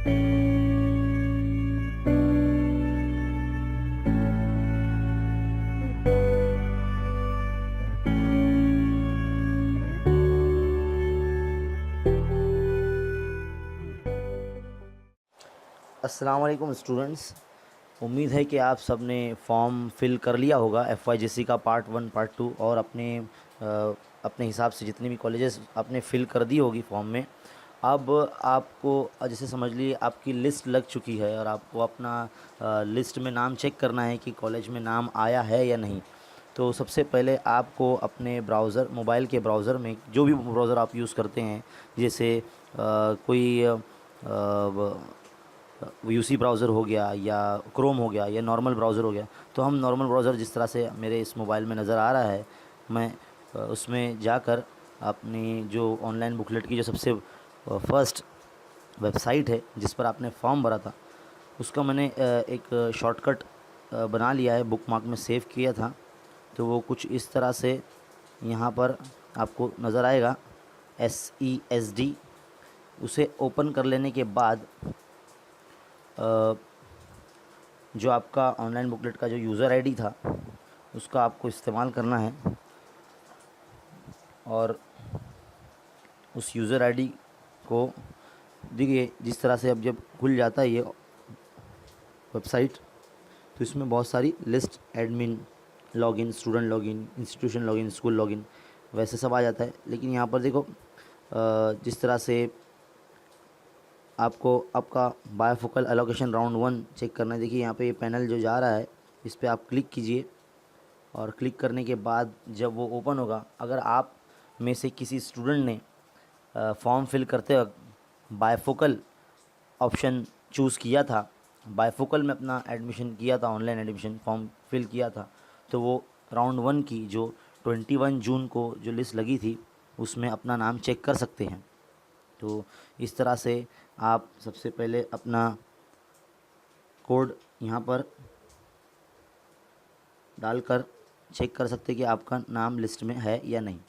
अस्सलाम वालेकुम स्टूडेंट्स। उम्मीद है कि आप सब ने फॉर्म फिल कर लिया होगा FYJC का पार्ट 1 पार्ट 2 और अपने हिसाब से जितने भी कॉलेजेस आपने फ़िल कर दी होगी फॉर्म में। अब आपको जैसे समझ लीजिए आपकी लिस्ट लग चुकी है और आपको अपना लिस्ट में नाम चेक करना है कि कॉलेज में नाम आया है या नहीं। तो सबसे पहले आपको अपने ब्राउज़र मोबाइल के ब्राउज़र में जो भी ब्राउज़र आप यूज़ करते हैं, जैसे कोई UC ब्राउज़र हो गया या क्रोम हो गया या नॉर्मल ब्राउज़र हो गया, तो हम नॉर्मल ब्राउज़र जिस तरह से मेरे इस मोबाइल में नज़र आ रहा है, मैं उसमें जाकर अपनी जो ऑनलाइन बुकलेट की जो सबसे फर्स्ट वेबसाइट है जिस पर आपने फॉर्म भरा था, उसका मैंने एक शॉर्टकट बना लिया है, बुकमार्क में सेव किया था। तो वो कुछ इस तरह से यहाँ पर आपको नज़र आएगा, SESD। उसे ओपन कर लेने के बाद जो आपका ऑनलाइन बुकलेट का जो यूज़र आईडी था उसका आपको इस्तेमाल करना है और उस यूज़र आईडी को देखिए जिस तरह से अब जब खुल जाता है ये वेबसाइट, तो इसमें बहुत सारी list, admin login, student login, institution login, school login, वैसे सब आ जाता है। लेकिन यहाँ पर देखो जिस तरह से आपको आपका बायफोकल एलोकेशन राउंड 1 चेक करना है। देखिए यहाँ पे ये पैनल जो जा रहा है इस पर आप क्लिक कीजिए और क्लिक करने के बाद जब वो ओपन होगा, अगर आप में से किसी स्टूडेंट ने फॉर्म फिल करते वक्त बायफोकल ऑप्शन चूज़ किया था, बायफोकल में अपना एडमिशन किया था, ऑनलाइन एडमिशन फॉर्म फिल किया था, तो वो राउंड 1 की जो 21 जून को जो लिस्ट लगी थी उसमें अपना नाम चेक कर सकते हैं। तो इस तरह से आप सबसे पहले अपना कोड यहाँ पर डालकर चेक कर सकते हैं कि आपका नाम लिस्ट में है या नहीं।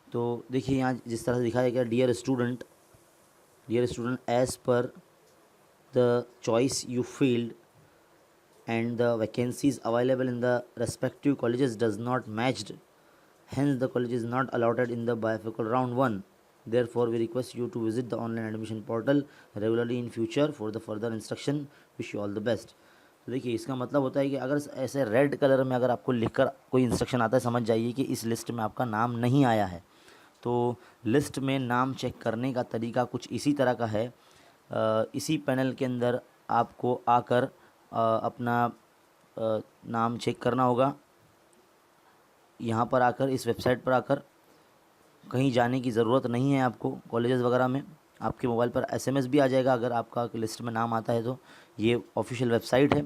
तो देखिए यहाँ जिस तरह से दिखाया गया, dear student, as per the choice you filled and the vacancies available in the respective colleges does not matched, hence the college is not allotted in the bifocal round 1. Therefore we request you to visit the online admission portal regularly in future for the further instruction. Wish you all the best. तो देखिए इसका मतलब होता है कि अगर ऐसे red colour में अगर आपको लिखकर कोई इंस्ट्रक्शन आता है, समझ जाइए कि इस लिस्ट में आपका नाम नहीं आया है। तो लिस्ट में नाम चेक करने का तरीका कुछ इसी तरह का है। इसी पैनल के अंदर आपको आकर अपना नाम चेक करना होगा। यहाँ पर आकर, इस वेबसाइट पर आकर, कहीं जाने की ज़रूरत नहीं है आपको। कॉलेजेस वगैरह में आपके मोबाइल पर SMS भी आ जाएगा अगर आपका लिस्ट में नाम आता है। तो ये ऑफिशियल वेबसाइट है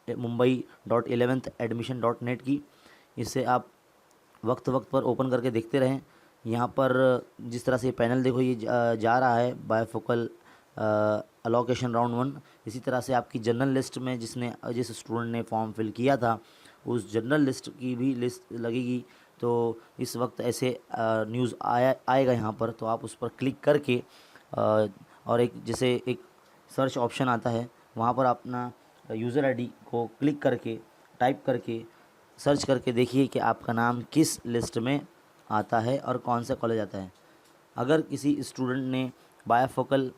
mumbai.11thadmission.net की। इसे आप वक्त वक्त पर ओपन करके देखते रहें। यहाँ पर जिस तरह से पैनल देखो ये जा रहा है बायफोकल अलोकेशन राउंड 1। इसी तरह से आपकी जनरल लिस्ट में जिस स्टूडेंट ने फॉर्म फिल किया था उस जनरल लिस्ट की भी लिस्ट लगेगी। तो इस वक्त ऐसे न्यूज़ आएगा यहाँ पर, तो आप उस पर क्लिक करके और एक सर्च ऑप्शन आता है, वहाँ पर अपना यूज़र आईडी को क्लिक करके टाइप करके सर्च करके देखिए कि आपका नाम किस लिस्ट में आता है और कौन सा कॉलेज आता है। अगर किसी स्टूडेंट ने बायफोकल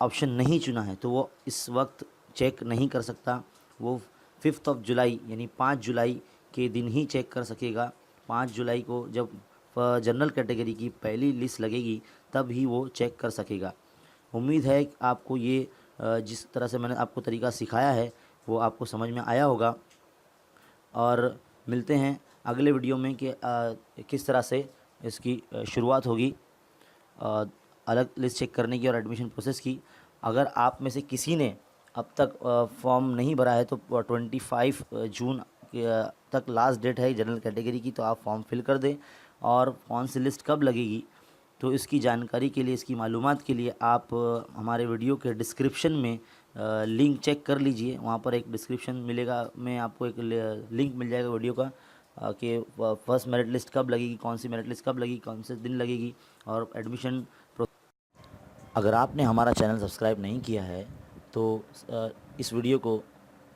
ऑप्शन नहीं चुना है तो वो इस वक्त चेक नहीं कर सकता। वो 5 जुलाई यानी 5 जुलाई के दिन ही चेक कर सकेगा। 5 जुलाई को जब जनरल कैटेगरी की पहली लिस्ट लगेगी तब ही वो चेक कर सकेगा। उम्मीद है कि आपको ये जिस तरह से मैंने आपको तरीका सिखाया है वो आपको समझ में आया होगा। और मिलते हैं अगले वीडियो में कि किस तरह से इसकी शुरुआत होगी अलग लिस्ट चेक करने की और एडमिशन प्रोसेस की। अगर आप में से किसी ने अब तक फॉर्म नहीं भरा है तो 25 जून तक लास्ट डेट है जनरल कैटेगरी की, तो आप फॉर्म फिल कर दें। और कौन सी लिस्ट कब लगेगी तो इसकी जानकारी के लिए, इसकी मालूमात के लिए आप हमारे वीडियो के डिस्क्रिप्शन में लिंक चेक कर लीजिए। वहाँ पर एक डिस्क्रिप्शन मिलेगा, में आपको एक लिंक मिल जाएगा वीडियो का कि फर्स्ट मेरिट लिस्ट कब लगेगी, कौन सी मेरिट लिस्ट कब लगेगी, कौन से दिन लगेगी और एडमिशन अगर आपने हमारा चैनल सब्सक्राइब नहीं किया है तो इस वीडियो को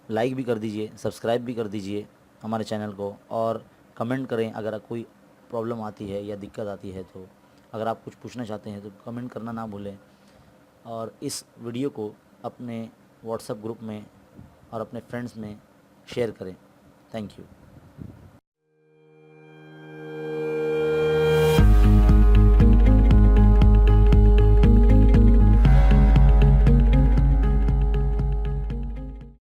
लाइक भी कर दीजिए, सब्सक्राइब भी कर दीजिए हमारे चैनल को, और कमेंट करें अगर कोई प्रॉब्लम आती है या दिक्कत आती है तो। अगर आप कुछ पूछना चाहते हैं तो कमेंट करना ना भूलें, और इस वीडियो को अपने व्हाट्सएप ग्रुप में और अपने फ्रेंड्स में शेयर करें। Thank you.